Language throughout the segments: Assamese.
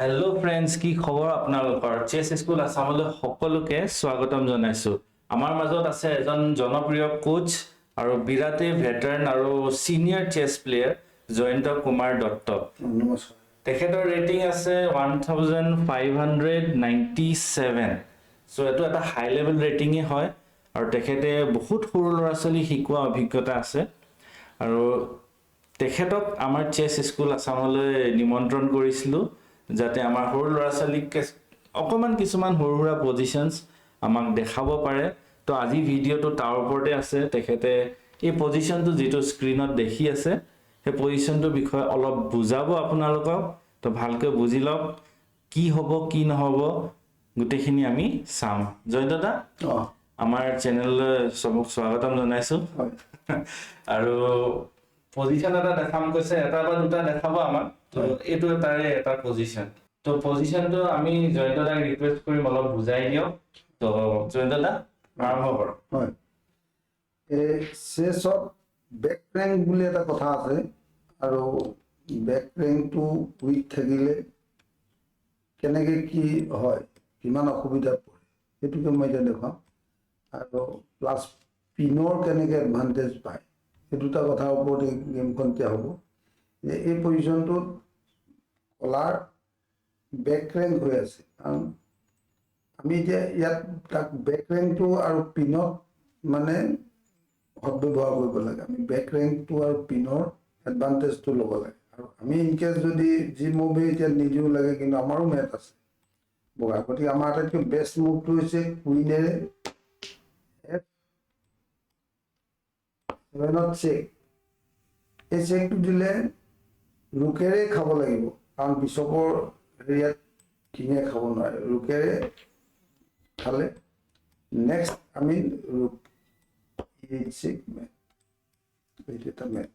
হেল্ল' ফ্ৰেণ্ডছ, কি খবৰ আপোনালোকৰ? চেছ স্কুল আছামলৈ সকলোকে স্বাগতম জনাইছোঁ। আমাৰ মাজত আছে এজন জনপ্ৰিয় কোচ আৰু বিৰাটেই ভেটাৰান আৰু চিনিয়ৰ চেছ প্লেয়াৰ জয়ন্ত কুমাৰ দত্ত। নমস্কাৰ। তেখেতৰ ৰেটিং আছে 1597। চ' এইটো এটা হাই লেভেল ৰেটিঙে হয় আৰু তেখেতে বহুত সৰু ল'ৰা ছোৱালী শিকোৱা অভিজ্ঞতা আছে আৰু তেখেতক আমাৰ চেছ স্কুল আছামলৈ নিমন্ত্ৰণ কৰিছিলোঁ যাতে আমাৰ সৰু ল'ৰা ছোৱালীক অকণমান কিছুমান সৰু সুৰা পজিশ্যনছ আমাক দেখাব পাৰে। তো আজি ভিডিঅ'টো তাৰ ওপৰতে আছে। তেখেতে এই পজিশ্যনটো যিটো স্ক্ৰীণত দেখি আছে সেই পজিশ্যনটোৰ বিষয়ে অলপ বুজাব আপোনালোকক। তো ভালকৈ বুজি লওক, কি হ'ব কি নহ'ব গোটেইখিনি আমি চাম। জয়ন্ত দা, আমাৰ চেনেললৈ চবক স্বাগতম জনাইছোঁ। আৰু পজিশ্যন এটা দেখাম কৈছে, এটা বা দুটা দেখাব আমাক। তো এইটো তাৰে এটা পজিশ্যন। তো পজিশ্যনটো আমি জয়ন্ত দাক ৰিকুৱেষ্ট কৰিম অলপ বুজাই দিয়ক। তো জয়ন্ত দা আৰম্ভ কৰক। হয়, এই চেছত বেক ৰেংক বুলি এটা কথা আছে আৰু বেক ৰেংকটো উইক থাকিলে কেনেকৈ কি হয়, কিমান অসুবিধাত পৰে সেইটোকে মই এতিয়া দেখাম। আৰু প্লাছ পিনৰ কেনেকৈ এডভান্টেজ পায় সেই দুটা কথাৰ ওপৰত এই গেমখন এতিয়া হ'ব। যে এই পজিশ্যনটোত কলাৰ বেক ৰেংক হৈ আছে, কাৰণ আমি এতিয়া ইয়াত তাক বেক ৰেংকটো আৰু পিনত মানে সদব্যৱহাৰ কৰিব লাগে। আমি বেক ৰেংকটো আৰু পিনৰ এডভান্টেজটো ল'ব লাগে। আৰু আমি ইনকেছ যদি যি মুভি এতিয়া নিদিও লাগে, কিন্তু আমাৰো মেট আছে বগা, গতিকে আমাৰ আটাইতকৈ বেষ্ট মুভটো হৈছে কুইনেৰে F7ত চেক। এই চেকটো দিলে ৰুকেৰে খাব লাগিব, কাৰণ বিশ্বপৰ হেৰিয়াত কিঙে খাব নোৱাৰে। ৰুকেৰে খালে নেক্সট আমি ৰুক E6 মেট, এইটো এটা মেট।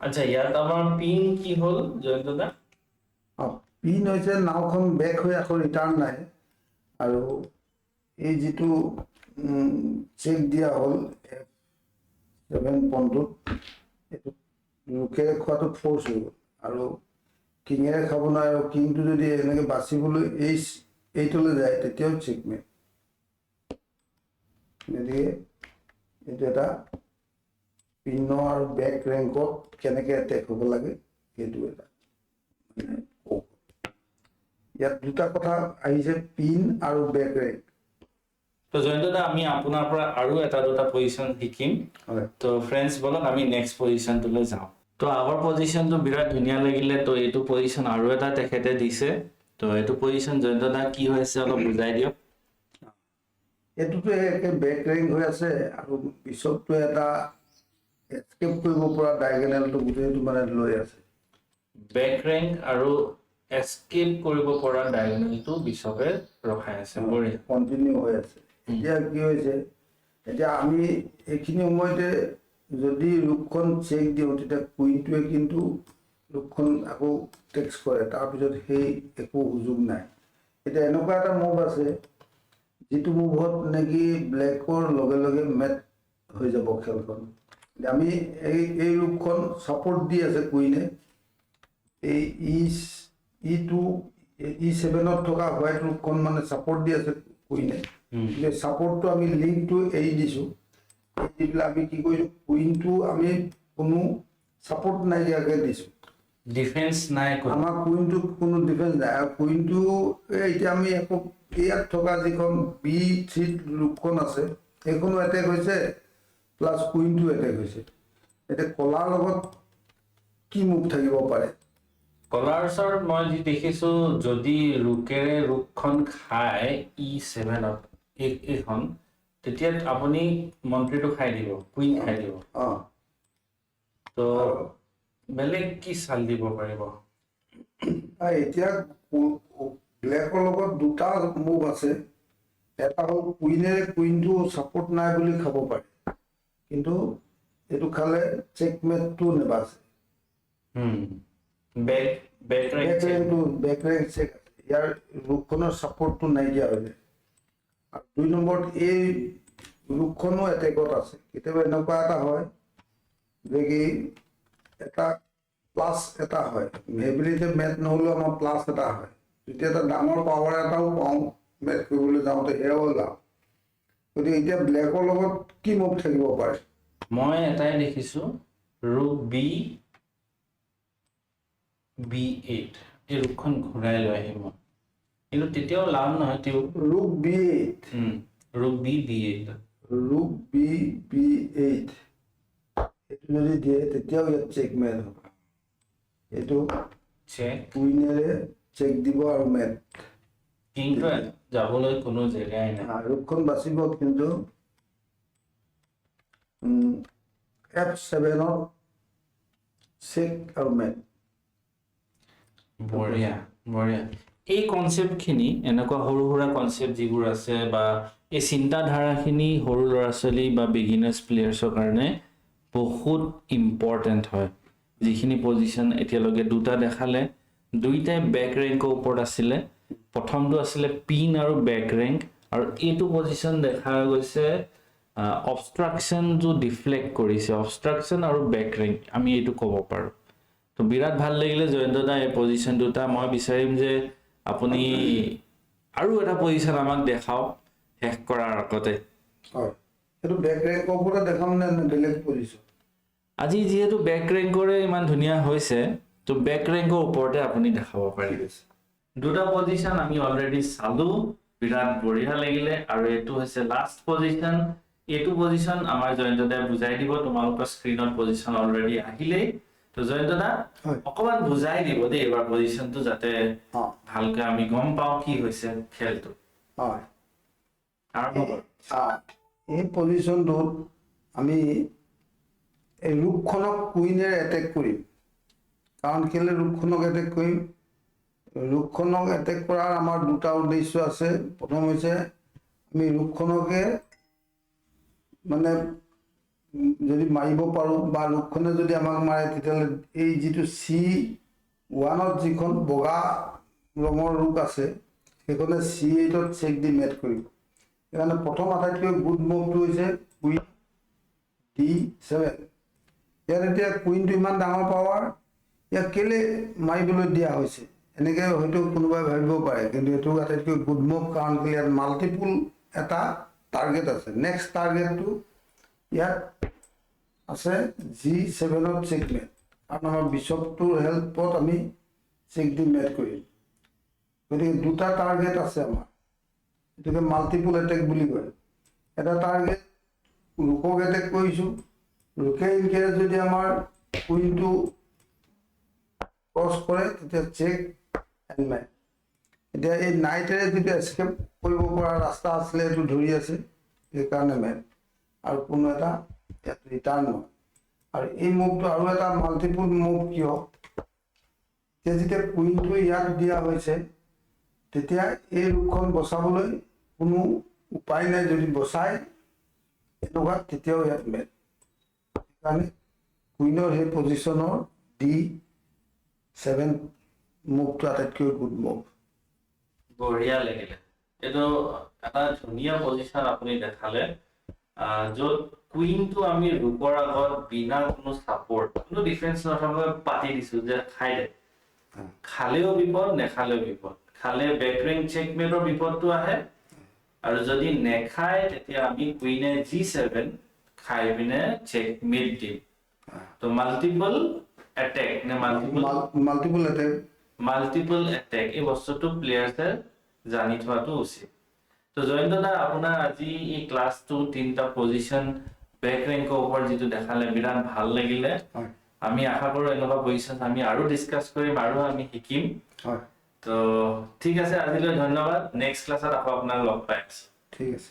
আচ্ছা, ইয়াত আমাৰ পিন কি হ'ল জয়ন্ত দা? পিন হৈছে নাওখন বেক হৈ আকৌ ৰিটাৰ্ণ নাই, আৰু এই যিটো চেক দিয়া হ'ল F7 পইণ্টটোত, এইটো ৰুকেৰে খোৱাটো ফ'ৰ্চ হৈ গ'ল আৰু কিঙেৰে খাব নোৱাৰে। আৰু কিংটো যদি এনেকৈ বাচিবলৈ এইটোলৈ যায় তেতিয়াও চেকমেট। গতিকে এইটো এটা পিনৰ আৰু বেক ৰেংকত কেনেকৈ এটেক হ'ব লাগে সেইটো এটা মানে কৌশল। ইয়াত দুটা কথা আহিছে, পিন আৰু বেক ৰেংক। তো জয়ন্ত দা, আমি আপোনাৰ পৰা আৰু এটা দুটা পজিশ্যন শিকিম। হয়, তো ফ্ৰেণ্ডছ বলক আমি নেক্সট পজিশ্যনটোলৈ যাওঁ। তো আগৰ পজিশ্যনটো বিৰাট ধুনীয়া লাগিলে। তো এইটো পজিশ্যন আৰু এটা তেখেতে দিছে। তো এইটো পজিশ্যন জয়ন্ত দা কি হৈছে অলপ বুজাই দিয়ক। এইটোতো একে বেক ৰেংক হৈ আছে আৰু পিছতটো এটা এস্কেপ কৰিব পৰা ডায়েগনেলটো গোটেইটো মানে লৈ আছে। বেক ৰেংক আৰু এস্কেপ কৰিব পৰা ডায়েগনেলটো বিশ্বপে ৰখাই আছে, বঢ়িয়া। কণ্টিনিউ হৈ আছে। এতিয়া কি হৈছে, এতিয়া আমি এইখিনি সময়তে যদি ৰুকখন চেক দিওঁ তেতিয়া কুইনটোৱে কিন্তু ৰুকখন আকৌ টেক্স কৰে, তাৰপিছত সেই একো সুযোগ নাই। এতিয়া এনেকুৱা এটা মুভ আছে যিটো মুভত নেকি ব্লেকৰ লগে লগে মেট হৈ যাব খেলখন। আমি এই ৰুকখন ছাপোৰ্ট দি আছে কুইনে, এই E7ত থকা হোৱাইট ৰুকখন মানে ছাপোৰ্ট দি আছে কুইনে। ছাপোৰ্টটো আমি লিংকটো এৰি দিছোঁ, এৰি দি পেলাই আমি কি কৰিছোঁ, কুইনটো আমি কোনো ছাপোৰ্ট নাইকিয়াকৈ দিছোঁ। ডিফেন্স নাই, আমাৰ কুইনটোত কোনো ডিফেন্স নাই। আৰু কুইনটো এতিয়া আমি আকৌ ইয়াত থকা যিখন B3 ৰুকখন আছে সেইখনো এটেক হৈছে, প্লাছ কুইনটো এটেক হৈছে। এতিয়া কলাৰ লগত কি মুভ থাকিব পাৰে? কলাৰ্ছৰ মই যি দেখিছো, যদি ৰুকেৰে ৰুকখন খায় E7ত এইখন, তেতিয়া আপুনি মন্ত্ৰীটো খাই দিব, কুইন খাই দিব। তো বেলেগ কি চাল দিব পাৰিব? এতিয়া ব্লেকৰ লগত দুটা মুভ আছে। এটা হ'ল কুইনেৰে কুইনটো ছাপোৰ্ট নাই বুলি খাব পাৰে, কিন্তু এইটো খালে চেকমেটটো নেবাছে। বেক ৰেংক চেক আছে, ইয়াৰ ৰুকখনৰ ছাপোৰ্টটো নাইকিয়া হৈ যায়। আৰু 2 নম্বৰত এই ৰুকখনো এটেকত আছে। কেতিয়াবা এনেকুৱা এটা হয় যে কি এটা প্লাছ এটা হয়, হেভিলিতে মেট নহ'লেও আমাৰ প্লাছ এটা হয়। তেতিয়া এটা ডাঙৰ পাৱাৰ এটাও পাওঁ মেট কৰিবলৈ যাওঁতে, সেয়াও যাওঁ। গতিকে এতিয়া ব্লেকৰ লগত কি মুভ থাকিব পাৰে? মই এটাই দেখিছো, ৰুক B8 এই ৰুকখন ঘূৰাই লৈ আহিম মই, কিন্তু তেতিয়াও লাভ নহয়। তেওঁ ৰুক B8, ৰুক B8, ৰুক B8 এইটো যদি দিয়ে তেতিয়াও ইয়াত চেকমেট হ'ব। এইটো চেক, কুইনেৰে চেক দিব আৰু মেট। কিংটো যাবলৈ কোনো জেগাই নাই। ৰুকখন বাচিব, কিন্তু F7ত চেক আৰু মেট। বঢ়িয়া বঢ়িয়া। এই কনচেপ্টখিনি, এনেকুৱা সৰু সুৰা কনচেপ্ট যিবোৰ আছে বা এই চিন্তাধাৰাখিনি সৰু ল'ৰা ছোৱালী বা বিগিনাৰ্ছ প্লেয়াৰ্ছৰ কাৰণে বহুত ইম্পৰ্টেণ্ট হয়। যিখিনি পজিশ্যন এতিয়ালৈকে দুটা দেখালে, দুইটাই বেক ৰেংকৰ ওপৰত আছিলে। প্ৰথমটো আছিলে পিন আৰু বেক ৰেংক, আৰু এইটো পজিশ্যন দেখা গৈছে অবষ্ট্ৰাকশ্যনটো ডিফ্লেক্ট কৰিছে। অবষ্ট্ৰাকশ্যন আৰু বেক ৰেংক আমি এইটো ক'ব পাৰোঁ। তো বিৰাট ভাল লাগিলে জয়ন্ত দা এই পজিশ্যন দুটা। মই বিচাৰিম যে আপুনি আৰু এটা পজিশ্যন আমাক দেখাওক শেষ কৰাৰ আগতে। হয়, সেইটো বেক ৰেংকৰ ওপৰতে দেখাম নে বেলেগ পজিশ্যন? আজি যিহেতু বেক ৰেংকৰে ইমান ধুনীয়া হৈছে, তো বেক ৰেংকৰ ওপৰতে আপুনি দেখাব ঠিক পাৰিব। আছে। দুটা পজিশ্যন আমি অলৰেডি চালো, বিৰাট বঢ়িয়া লাগিলে। আৰু এইটো হৈছে লাষ্ট পজিশ্যন। এইটো পজিশ্যন আমাৰ জয়ন্ত দাই বুজাই দিব। তোমালোকৰ স্ক্ৰীনত পজিশ্যন অলৰেডি আহিলেই। তো জয়ন্ত দা হয়। অকমান বুজাই দিব দেই এইবাৰ পজিশ্যনটো, যাতে অঁ, ভালকৈ আমি গম পাওঁ কি হৈছে খেলটো। হয়। আৰম্ভ কৰোঁ। এই পজিশ্যনটোত আমি এই ৰুকখনক কুইনেৰে এটেক কৰিম। কাৰণ কেলৈ ৰুকখনক এটেক কৰিম? ৰুকখনক এটেক কৰাৰ আমাৰ দুটা উদ্দেশ্য আছে। প্ৰথম হৈছে আমি ৰুকখনকে মানে যদি মাৰিব পাৰোঁ, বা ৰুকখনে যদি আমাক মাৰে, তেতিয়াহ'লে এই যিটো C1ত যিখন বগা ৰঙৰ ৰুক আছে, সেইখনে C8ত চেক দি মেট কৰিব। সেইকাৰণে প্ৰথম আটাইতকৈ গুড মুভটো হৈছে কুইন D7। ইয়াত এতিয়া কুইনটো ইমান ডাঙৰ পাৱাৰ, ইয়াক কেলৈ মাৰিবলৈ দিয়া হৈছে এনেকৈ হয়তো কোনোবাই ভাবিব পাৰে, কিন্তু এইটো আটাইতকৈ গুড মুভ। কাৰণ কেলৈ ইয়াত মাল্টিপুল এটা টাৰ্গেট আছে। নেক্সট টাৰ্গেটটো ইয়াত আছে G7ত চেকমেট, কাৰণ আমাৰ বিশ্বপটোৰ হেল্পত আমি চেক দি মেট কৰিম। গতিকে দুটা টাৰ্গেট আছে আমাৰ, এইটোকে মাল্টিপুল এটেক বুলি কয়। এটা টাৰ্গেট ৰুকক এটেক কৰিছোঁ, ৰুকে ইনকেছ যদি আমাৰ কুইনটো ক্ৰছ কৰে, তেতিয়া চেক এণ্ড মেট। এতিয়া এই নাইটেৰে যিটো এস্কেপ কৰিব পৰা ৰাস্তা আছিলে, সেইটো ধৰি আছে, সেইকাৰণে মেট। আৰু কোনো এটা ইয়াত ৰিটাৰ্ণ নহয়। আৰু এই মুভটো আৰু এটা মাল্টিপুল মুভ কিয়? এতিয়া যেতিয়া কুইনটো ইয়াত দিয়া হৈছে, তেতিয়া এই ৰুকখন বচাবলৈ কোনো উপায় নাই। যদি বচাই এনেকুৱা, তেতিয়াও ইয়াত মেট। সেইকাৰণে কুইনৰ সেই পজিশ্যনৰ D7 মুভটো আটাইতকৈ গুড মুভ। বঢ়িয়া লাগিলে। এইটো এটা ধুনীয়া পজিশ্যন আপুনি দেখালে, য'ত কুইনটো আমি ৰুকৰ আগত বিনা কোনো ছাপোৰ্ট, কোনো ডিফেন্স নথকাকৈ পাতি দিছো যে খাই দে। খালেও বিপদ, নেখালেও বিপদ। খালে বেক ৰেংক চেকমেটৰ বিপদটো আহে, আৰু যদি নেখায় তেতিয়া আমি কুইনে G7 খাই পিনে চেকমেট দিম। তো মাল্টিপল এটেক নে মাল্টিপুল এটেক, মাল্টিপল এটেক, এই বস্তুটো প্লেয়াৰ্ছে জানি থোৱাটো উচিত। তো জয়ন্ত দা, আপোনাৰ আজি এই ক্লাছটো তিনিটা পজিশ্যন বেক ৰেংকৰ ওপৰত যিটো দেখালে, বিৰাট ভাল লাগিলে। হয় আমি আশা কৰোঁ এনেকুৱা পজিশ্যন আমি আৰু ডিছকাছ কৰিম আৰু আমি শিকিম। হয়, তো ঠিক আছে, আজিলৈ ধন্যবাদ। নেক্সট ক্লাছত আকৌ আপোনাক লগ পাই আছোঁ। ঠিক আছে।